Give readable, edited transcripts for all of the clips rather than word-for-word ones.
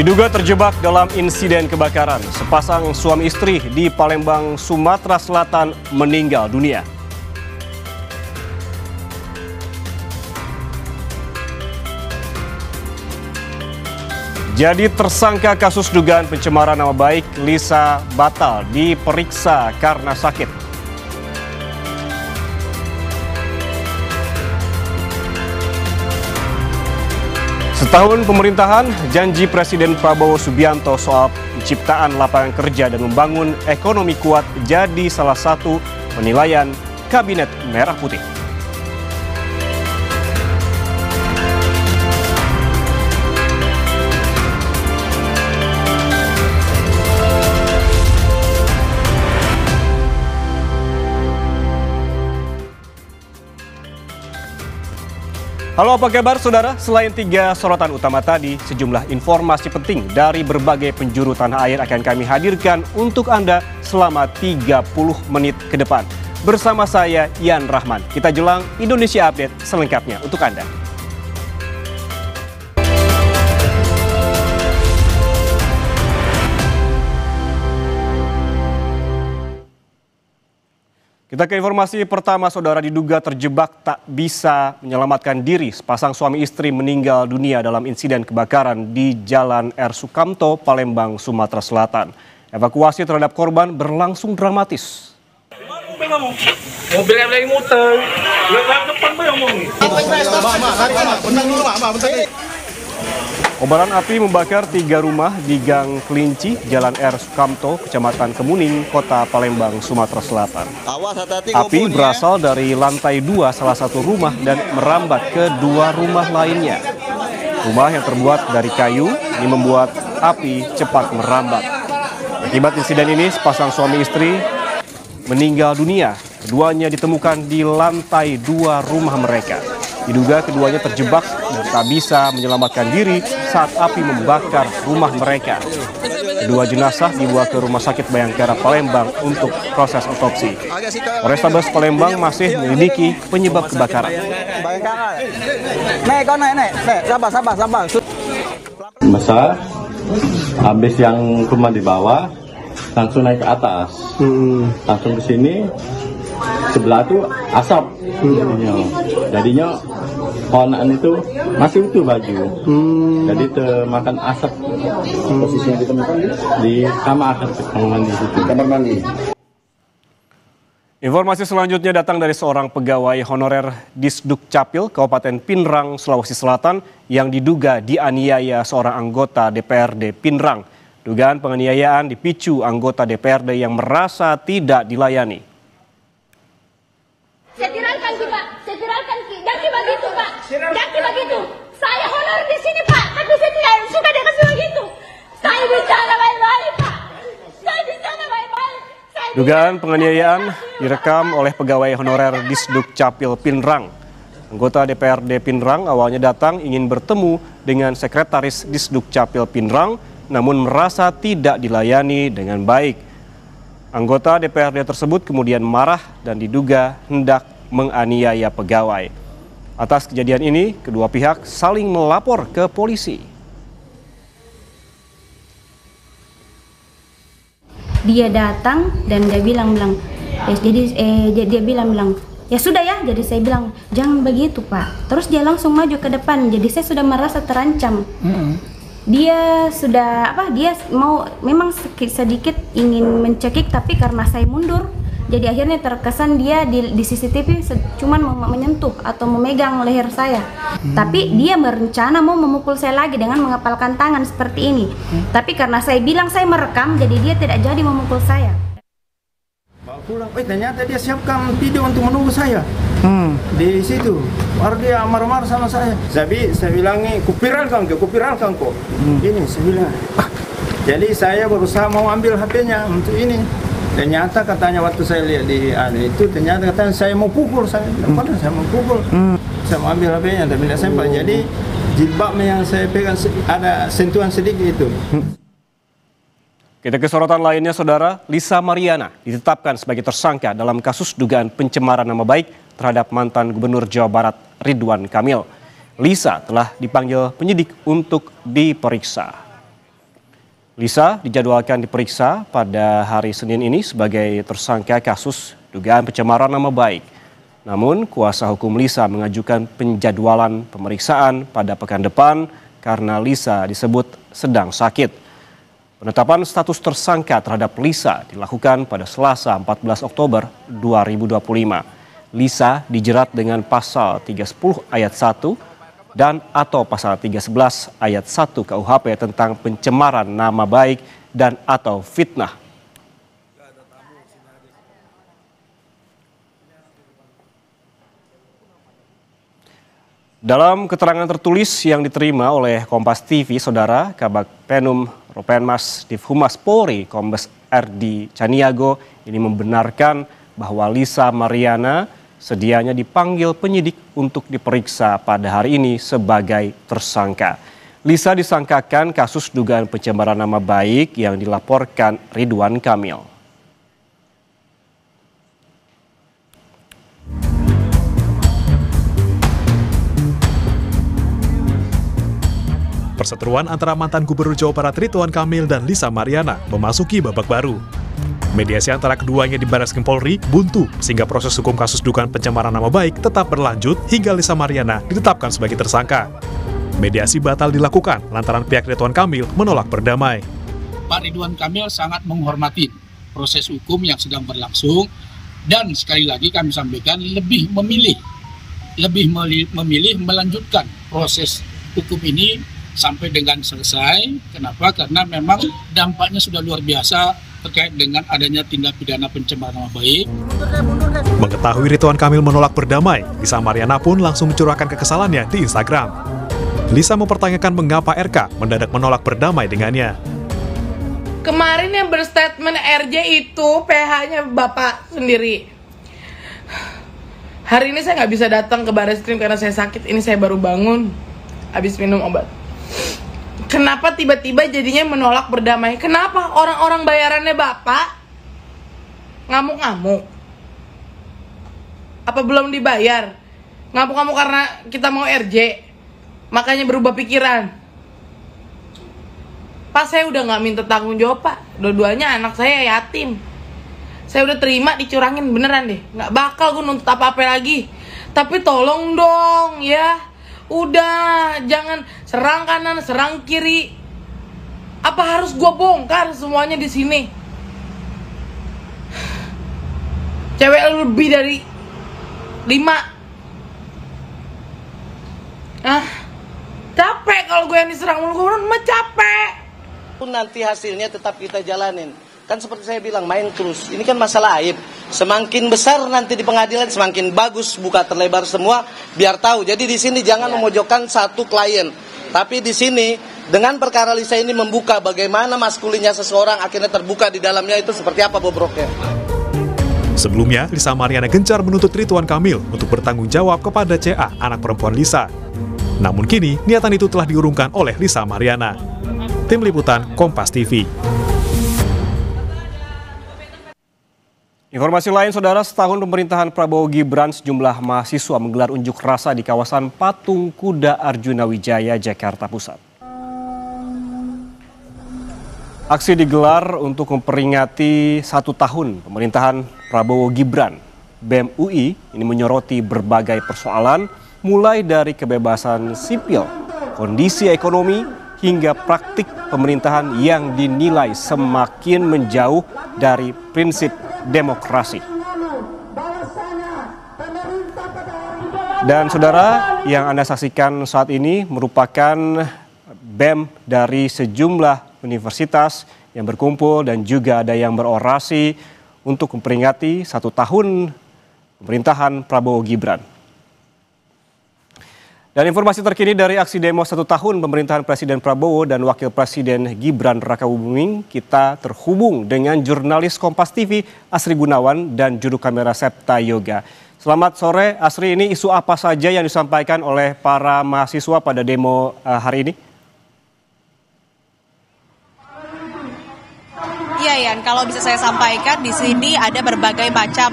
Diduga terjebak dalam insiden kebakaran, sepasang suami istri di Palembang, Sumatera Selatan meninggal dunia. Jadi tersangka kasus dugaan pencemaran nama baik Lisa batal diperiksa karena sakit. Setahun pemerintahan, janji Presiden Prabowo Subianto soal penciptaan lapangan kerja dan membangun ekonomi kuat jadi salah satu penilaian Kabinet Merah Putih. Halo, apa kabar saudara? Selain 3 sorotan utama tadi, sejumlah informasi penting dari berbagai penjuru tanah air akan kami hadirkan untuk Anda selama 30 menit ke depan. Bersama saya, Yan Rahman. Kita jelang Indonesia Update selengkapnya untuk Anda. Kita ke informasi pertama, saudara. Diduga terjebak tak bisa menyelamatkan diri, sepasang suami istri meninggal dunia dalam insiden kebakaran di Jalan R. Sukamto, Palembang, Sumatera Selatan. Evakuasi terhadap korban berlangsung dramatis. Mobilnya lagi muter, depan Kobaran api membakar 3 rumah di Gang Kelinci, Jalan R. Sukamto, Kecamatan Kemuning, Kota Palembang, Sumatera Selatan. Api berasal dari lantai 2 salah satu rumah dan merambat ke 2 rumah lainnya. Rumah yang terbuat dari kayu ini membuat api cepat merambat. Akibat insiden ini, sepasang suami istri meninggal dunia. Keduanya ditemukan di lantai 2 rumah mereka. Diduga keduanya terjebak dan tak bisa menyelamatkan diri saat api membakar rumah mereka. Kedua jenazah dibawa ke Rumah Sakit Bayangkara Palembang untuk proses otopsi. Polrestabes Palembang masih menyelidiki penyebab kebakaran. Sabar. Masa habis yang rumah di bawah langsung naik ke atas, langsung ke sini. Sebelah tuh asap, jadinya kawanan itu masih utuh baju, jadi termakan asap. Posisinya ditemukan di kamar mandi. Informasi selanjutnya datang dari seorang pegawai honorer Disduk Capil Kabupaten Pinrang, Sulawesi Selatan yang diduga dianiaya seorang anggota DPRD Pinrang. Dugaan penganiayaan dipicu anggota DPRD yang merasa tidak dilayani. Saya tiralkan Ki, Pak. Jangan begitu, Pak. Jangan begitu. Saya honor di sini, Pak. Tapi saya tidak suka dia kasih begitu. Saya bicara baik-baik, Pak. Dugaan penganiayaan direkam oleh pegawai honorer Disduk Capil Pinrang. Anggota DPRD Pinrang awalnya datang ingin bertemu dengan sekretaris Disduk Capil Pinrang, namun merasa tidak dilayani dengan baik. Anggota DPRD tersebut kemudian marah dan diduga hendak menganiaya pegawai. Atas kejadian ini, kedua pihak saling melapor ke polisi. Dia datang dan dia bilang, dia bilang, ya sudah ya. Jadi saya bilang, jangan begitu Pak. Terus dia langsung maju ke depan. Jadi saya sudah merasa terancam. Dia sudah dia mau memang sedikit ingin mencekik, tapi karena saya mundur, jadi akhirnya terkesan dia di CCTV cuman menyentuh atau memegang leher saya. Tapi dia berencana mau memukul saya lagi dengan mengepalkan tangan seperti ini. Tapi karena saya bilang saya merekam, jadi dia tidak jadi memukul saya. Pulang, ternyata dia siapkan video untuk menunggu saya di situ. Baru dia marah-marah sama saya. Saya bilang nih, kupiralkan kok. Ini saya bilang. Jadi saya berusaha mau ambil HP-nya untuk ini. Ternyata katanya waktu saya lihat di itu, ternyata katanya saya mau pukul saya. Padahal saya mau pukul. Saya mau ambil HP-nya tapi tidak sempat. Jadi jilbabnya yang saya pegang ada sentuhan sedikit itu. Kita ke sorotan lainnya, saudara. Lisa Mariana ditetapkan sebagai tersangka dalam kasus dugaan pencemaran nama baik terhadap mantan Gubernur Jawa Barat Ridwan Kamil. Lisa telah dipanggil penyidik untuk diperiksa. Lisa dijadwalkan diperiksa pada hari Senin ini sebagai tersangka kasus dugaan pencemaran nama baik. Namun, kuasa hukum Lisa mengajukan penjadwalan pemeriksaan pada pekan depan karena Lisa disebut sedang sakit. Penetapan status tersangka terhadap Lisa dilakukan pada Selasa 14 Oktober 2025. Lisa dijerat dengan pasal 310 ayat 1 dan atau pasal 311 ayat 1 KUHP tentang pencemaran nama baik dan atau fitnah. Dalam keterangan tertulis yang diterima oleh Kompas TV, Saudara, Kabag Penum Ropenmas Divhumas Polri Kombes RD Caniago ini membenarkan bahwa Lisa Mariana sedianya dipanggil penyidik untuk diperiksa pada hari ini sebagai tersangka. Lisa disangkakan kasus dugaan pencemaran nama baik yang dilaporkan Ridwan Kamil. Perseteruan antara mantan Gubernur Jawa Barat Ridwan Kamil dan Lisa Mariana memasuki babak baru. Mediasi antara keduanya di Barreskrim Polri buntu sehingga proses hukum kasus dugaan pencemaran nama baik tetap berlanjut hingga Lisa Mariana ditetapkan sebagai tersangka. Mediasi batal dilakukan lantaran pihak Ridwan Kamil menolak berdamai. Pak Ridwan Kamil sangat menghormati proses hukum yang sedang berlangsung dan sekali lagi kami sampaikan lebih memilih melanjutkan proses hukum ini sampai dengan selesai. Kenapa? Karena memang dampaknya sudah luar biasa terkait dengan adanya tindak pidana pencemaran nama baik. Mengetahui Ridwan Kamil menolak berdamai, Lisa Mariana pun langsung mencurahkan kekesalannya di Instagram. Lisa mempertanyakan mengapa RK mendadak menolak berdamai dengannya. Kemarin yang berstatement RJ itu PH-nya Bapak sendiri. Hari ini saya nggak bisa datang ke Barreskrim karena saya sakit. Ini saya baru bangun habis minum obat. Kenapa tiba-tiba jadinya menolak berdamai? Kenapa orang-orang bayarannya Bapak ngamuk-ngamuk? Apa belum dibayar? Ngamuk-ngamuk karena kita mau RJ, makanya berubah pikiran. Pak, saya udah nggak minta tanggung jawab, Pak. Dua-duanya anak saya yatim. Saya udah terima dicurangin beneran deh. Nggak bakal gue nuntut apa-apa lagi. Tapi tolong dong ya. Udah, jangan serang kanan, serang kiri. Apa harus gue bongkar semuanya di sini? Cewek lebih dari 5. Capek kalau gue yang diserang mulu, mah capek. Nanti hasilnya tetap kita jalanin. Kan seperti saya bilang, main terus. Ini kan masalah aib. Semakin besar nanti di pengadilan, semakin bagus, buka terlebar semua, biar tahu. Jadi di sini jangan memojokkan satu klien. Tapi di sini, dengan perkara Lisa ini membuka bagaimana maskulinnya seseorang akhirnya terbuka di dalamnya itu seperti apa bobroknya. Sebelumnya, Lisa Mariana gencar menuntut Ridwan Kamil untuk bertanggung jawab kepada CA, anak perempuan Lisa. Namun kini, niatan itu telah diurungkan oleh Lisa Mariana. Tim Liputan Kompas TV. Informasi lain, Saudara, setahun pemerintahan Prabowo Gibran, sejumlah mahasiswa menggelar unjuk rasa di kawasan Patung Kuda Arjuna Wijaya, Jakarta Pusat. Aksi digelar untuk memperingati 1 tahun pemerintahan Prabowo Gibran. BEM UI ini menyoroti berbagai persoalan, mulai dari kebebasan sipil, kondisi ekonomi, hingga praktik pemerintahan yang dinilai semakin menjauh dari prinsip demokrasi. Dan Saudara, yang Anda saksikan saat ini merupakan BEM dari sejumlah universitas yang berkumpul dan juga ada yang berorasi untuk memperingati 1 tahun pemerintahan Prabowo Gibran. Dan informasi terkini dari aksi demo 1 tahun pemerintahan Presiden Prabowo dan Wakil Presiden Gibran Rakabuming, kita terhubung dengan jurnalis Kompas TV Asri Gunawan dan juru kamera Septa Yoga. Selamat sore Asri, ini isu apa saja yang disampaikan oleh para mahasiswa pada demo hari ini? Iya, Yan, kalau bisa saya sampaikan, di sini ada berbagai macam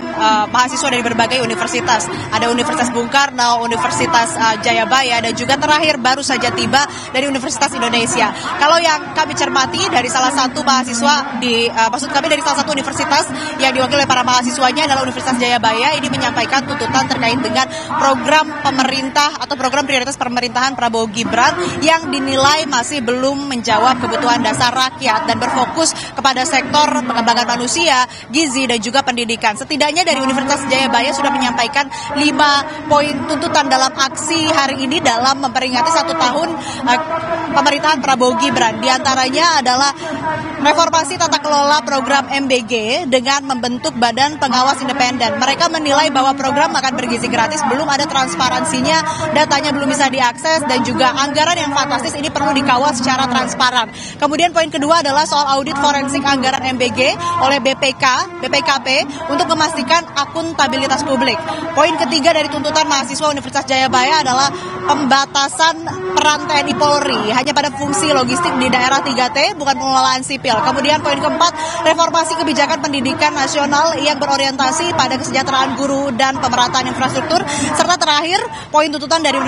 mahasiswa dari berbagai universitas. Ada Universitas Bung Karno, Universitas Jayabaya, dan juga terakhir baru saja tiba dari Universitas Indonesia. Kalau yang kami cermati dari salah satu mahasiswa maksud kami dari salah satu universitas yang diwakili oleh para mahasiswanya adalah Universitas Jayabaya, ini menyampaikan tuntutan terkait dengan program pemerintah atau program prioritas pemerintahan Prabowo Gibran yang dinilai masih belum menjawab kebutuhan dasar rakyat dan berfokus kepada sektor pengembangan manusia, gizi, dan juga pendidikan. Setidaknya dari Universitas Jayabaya sudah menyampaikan 5 poin tuntutan dalam aksi hari ini dalam memperingati 1 tahun pemerintahan Prabowo Gibran. Di antaranya adalah reformasi tata kelola program MBG dengan membentuk badan pengawas independen. Mereka menilai bahwa program makan bergizi gratis belum ada transparansinya, datanya belum bisa diakses, dan juga anggaran yang fantastis ini perlu dikawal secara transparan. Kemudian poin kedua adalah soal audit forensik anggaran MBG oleh BPKP untuk memastikan akuntabilitas publik. Poin ketiga dari tuntutan mahasiswa Universitas Jayabaya adalah pembatasan peran TNI Polri hanya pada fungsi logistik di daerah 3T, bukan pengelolaan sipil. Kemudian poin keempat, reformasi kebijakan pendidikan nasional yang berorientasi pada kesejahteraan guru dan pemerataan infrastruktur. Serta terakhir, poin tuntutan dari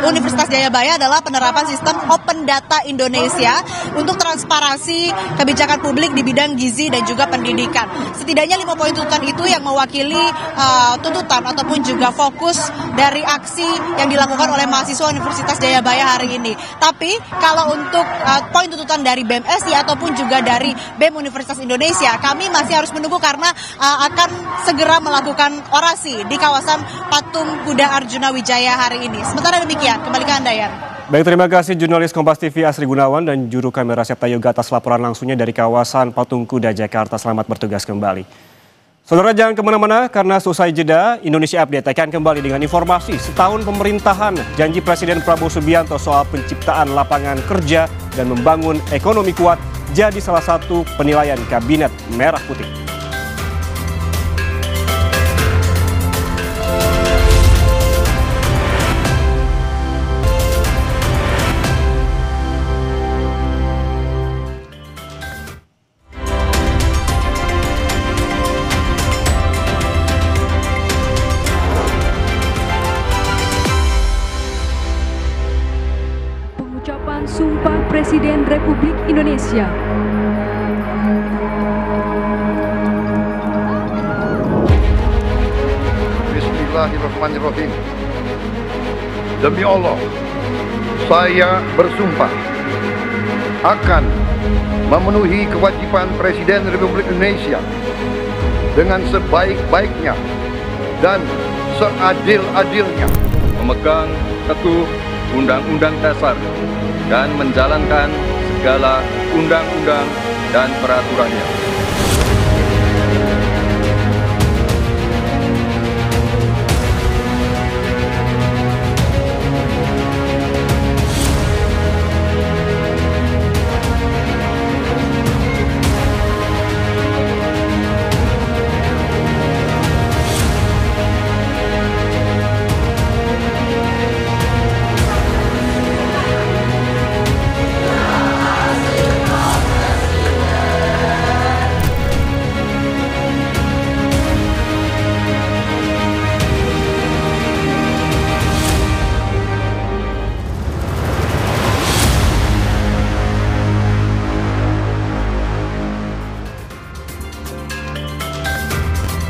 Universitas Jayabaya adalah penerapan sistem Open Data Indonesia untuk transparansi kebijakan publik di bidang gizi dan juga pendidikan. Setidaknya 5 poin tuntutan itu yang mewakili tuntutan ataupun juga fokus dari aksi yang dilakukan oleh mahasiswa Universitas Jayabaya hari ini. Tapi kalau untuk poin tuntutan dari BMSI ataupun juga dari BEM Universitas Indonesia, kami masih harus menunggu karena akan segera melakukan orasi di kawasan Patung Kuda Arjuna Wijaya hari ini. Sementara demikian, kembali ke Anda, Yan. Baik, terima kasih jurnalis Kompas TV Asri Gunawan dan juru kamera Septa Yoga atas laporan langsungnya dari kawasan Patung Kuda Jakarta. Selamat bertugas kembali. Saudara, jangan kemana-mana karena selesai jeda, Indonesia Update akan kembali dengan informasi setahun pemerintahan, janji Presiden Prabowo Subianto soal penciptaan lapangan kerja dan membangun ekonomi kuat jadi salah satu penilaian Kabinet Merah Putih. Sumpah Presiden Republik Indonesia. Bismillahirrahmanirrahim. Demi Allah, saya bersumpah akan memenuhi kewajiban Presiden Republik Indonesia dengan sebaik-baiknya dan seadil-adilnya, memegang teguh Undang-Undang Dasar dan menjalankan segala undang-undang dan peraturannya.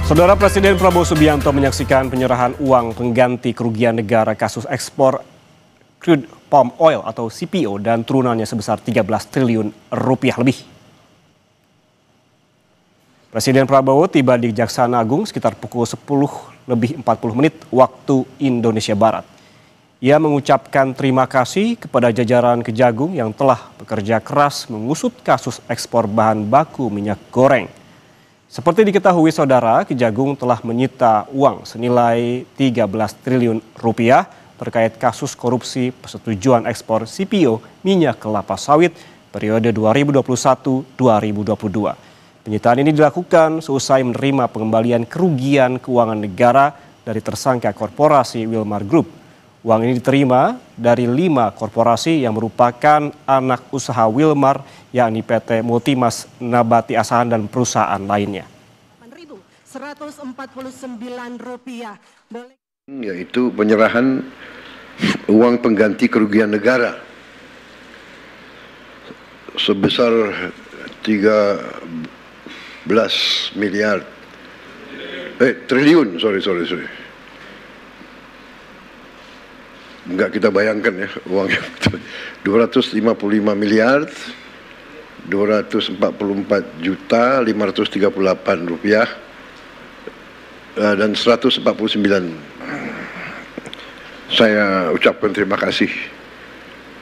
Saudara, Presiden Prabowo Subianto menyaksikan penyerahan uang pengganti kerugian negara kasus ekspor crude palm oil atau CPO dan turunannya sebesar 13 triliun rupiah lebih. Presiden Prabowo tiba di Kejaksaan Agung sekitar pukul 10:40 waktu Indonesia Barat. Ia mengucapkan terima kasih kepada jajaran Kejagung yang telah bekerja keras mengusut kasus ekspor bahan baku minyak goreng. Seperti diketahui saudara, Kejagung telah menyita uang senilai 13 triliun rupiah terkait kasus korupsi persetujuan ekspor CPO minyak kelapa sawit periode 2021-2022. Penyitaan ini dilakukan seusai menerima pengembalian kerugian keuangan negara dari tersangka korporasi Wilmar Group. Uang ini diterima dari 5 korporasi yang merupakan anak usaha Wilmar, yakni PT Multimas Nabati Asahan dan perusahaan lainnya. Rp149 yaitu penyerahan uang pengganti kerugian negara sebesar 13 triliun, sorry. Enggak kita bayangkan ya uangnya. 255 miliar 244 juta 538 rupiah dan 149. Saya ucapkan terima kasih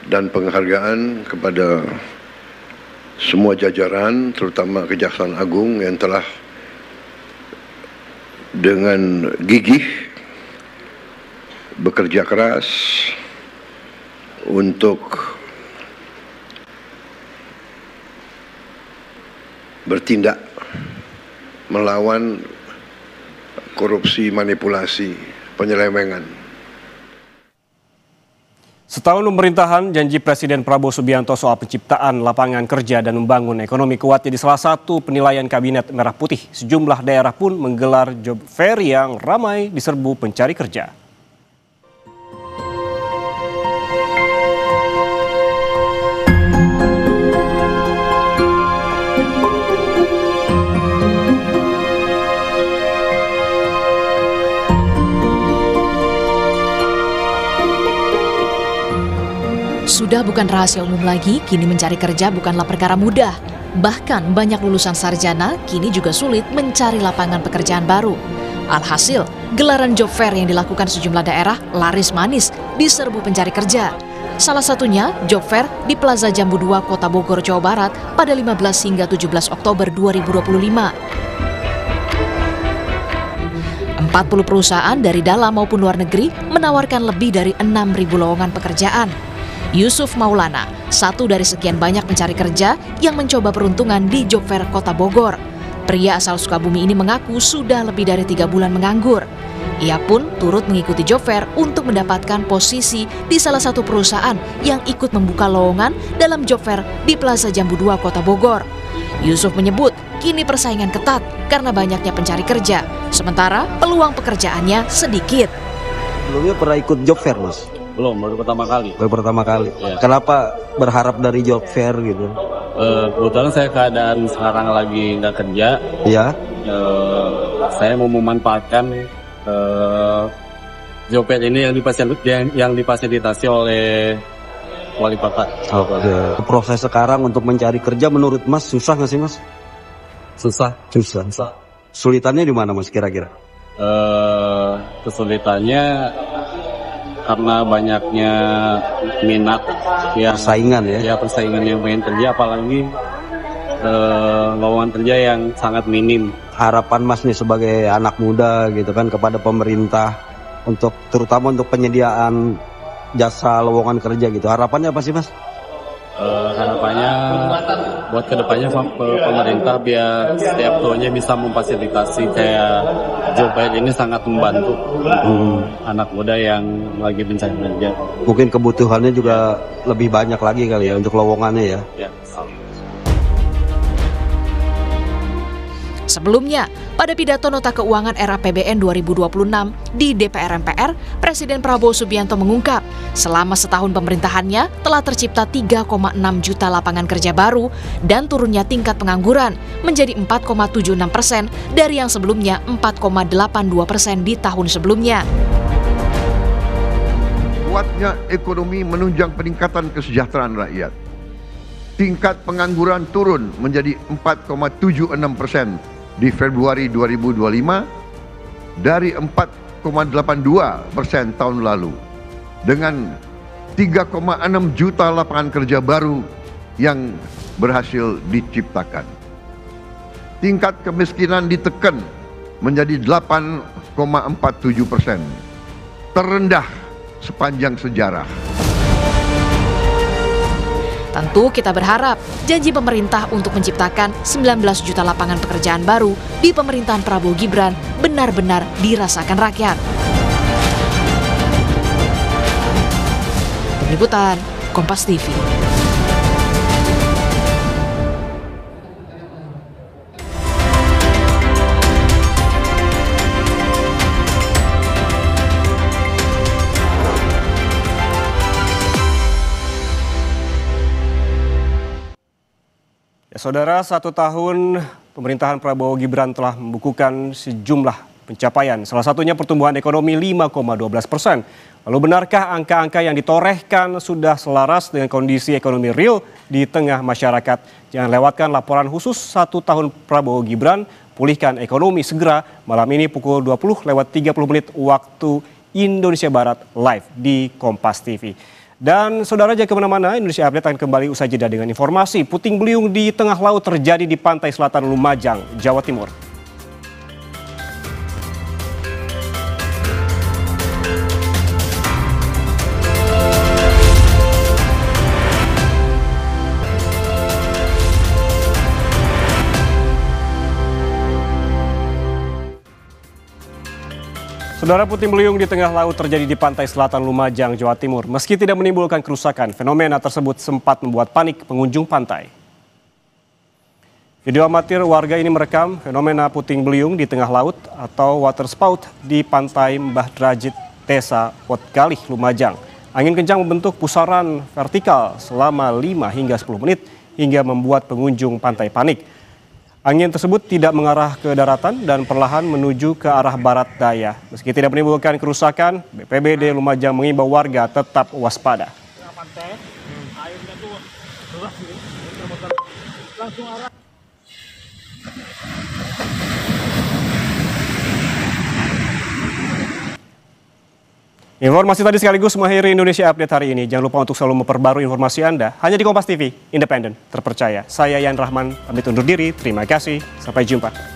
dan penghargaan kepada semua jajaran, terutama Kejaksaan Agung yang telah dengan gigih bekerja keras untuk bertindak melawan korupsi, manipulasi, penyelewengan. Setahun pemerintahan, janji Presiden Prabowo Subianto soal penciptaan lapangan kerja dan membangun ekonomi kuat jadi salah satu penilaian Kabinet Merah Putih. Sejumlah daerah pun menggelar job fair yang ramai diserbu pencari kerja. Sudah bukan rahasia umum lagi, kini mencari kerja bukanlah perkara mudah. Bahkan banyak lulusan sarjana kini juga sulit mencari lapangan pekerjaan baru. Alhasil, gelaran job fair yang dilakukan sejumlah daerah laris manis diserbu pencari kerja. Salah satunya job fair di Plaza Jambu 2 Kota Bogor, Jawa Barat pada 15 hingga 17 Oktober 2025. 40 perusahaan dari dalam maupun luar negeri menawarkan lebih dari 6.000 lowongan pekerjaan. Yusuf Maulana, satu dari sekian banyak pencari kerja yang mencoba peruntungan di job fair Kota Bogor. Pria asal Sukabumi ini mengaku sudah lebih dari 3 bulan menganggur. Ia pun turut mengikuti job fair untuk mendapatkan posisi di salah satu perusahaan yang ikut membuka lowongan dalam job fair di Plaza Jambu 2 Kota Bogor. Yusuf menyebut kini persaingan ketat karena banyaknya pencari kerja, sementara peluang pekerjaannya sedikit. Sebelumnya pernah ikut job fair, Mas? Belum, baru pertama kali. Baru pertama kali. Ya. Kenapa berharap dari job fair gitu? Kebetulan saya keadaan sekarang lagi nggak kerja. Iya. Saya mau memanfaatkan job fair ini yang difasilitasi oleh wali kota. Oke. Proses sekarang untuk mencari kerja menurut Mas susah nggak sih, Mas? Susah. Sulitannya di mana, Mas, kira-kira? Kesulitannya karena banyaknya minat yang persaingan ya. Ya, persaingan yang pengen kerja, apalagi lowongan kerja yang sangat minim. Harapan Mas nih sebagai anak muda gitu kan kepada pemerintah untuk terutama untuk penyediaan jasa lowongan kerja gitu. Harapannya apa sih, Mas? Harapannya buat kedepannya pemerintah biar setiap tahunnya bisa memfasilitasi kayak job fair ini sangat membantu anak muda yang lagi mencari kerja. Mungkin kebutuhannya juga lebih banyak lagi kali ya untuk lowongannya ya. Sebelumnya, pada pidato nota keuangan era APBN 2026 di DPR MPR, Presiden Prabowo Subianto mengungkap, selama setahun pemerintahannya telah tercipta 3,6 juta lapangan kerja baru dan turunnya tingkat pengangguran menjadi 4,76% dari yang sebelumnya 4,82% di tahun sebelumnya. Kuatnya ekonomi menunjang peningkatan kesejahteraan rakyat. Tingkat pengangguran turun menjadi 4,76% di Februari 2025 dari 4,82% tahun lalu, dengan 3,6 juta lapangan kerja baru yang berhasil diciptakan. Tingkat kemiskinan ditekan menjadi 8,47%, terendah sepanjang sejarah. Tentu kita berharap janji pemerintah untuk menciptakan 19 juta lapangan pekerjaan baru di pemerintahan Prabowo Gibran benar-benar dirasakan rakyat. Tim Liputan, Kompas TV. Saudara, 1 tahun pemerintahan Prabowo Gibran telah membukukan sejumlah pencapaian. Salah satunya pertumbuhan ekonomi 5,12%. Lalu benarkah angka-angka yang ditorehkan sudah selaras dengan kondisi ekonomi real di tengah masyarakat? Jangan lewatkan laporan khusus 1 tahun Prabowo Gibran, pulihkan ekonomi segera malam ini pukul 20:30 waktu Indonesia Barat live di Kompas TV. Dan saudara, jangan kemana-mana, Indonesia Update akan kembali usai jeda dengan informasi puting beliung di tengah laut terjadi di pantai selatan Lumajang, Jawa Timur. Saudara, puting beliung di tengah laut terjadi di pantai selatan Lumajang, Jawa Timur. Meski tidak menimbulkan kerusakan, fenomena tersebut sempat membuat panik pengunjung pantai. Video amatir warga ini merekam fenomena puting beliung di tengah laut atau water spout di pantai Mbah Drajit, Desa Wotgalih, Lumajang. Angin kencang membentuk pusaran vertikal selama 5 hingga 10 menit hingga membuat pengunjung pantai panik. Angin tersebut tidak mengarah ke daratan dan perlahan menuju ke arah barat daya. Meski tidak menimbulkan kerusakan, BPBD Lumajang mengimbau warga tetap waspada. Informasi tadi sekaligus mengakhiri Indonesia Update hari ini. Jangan lupa untuk selalu memperbarui informasi Anda hanya di Kompas TV, independen, terpercaya. Saya Yan Rahman, pamit undur diri. Terima kasih, sampai jumpa.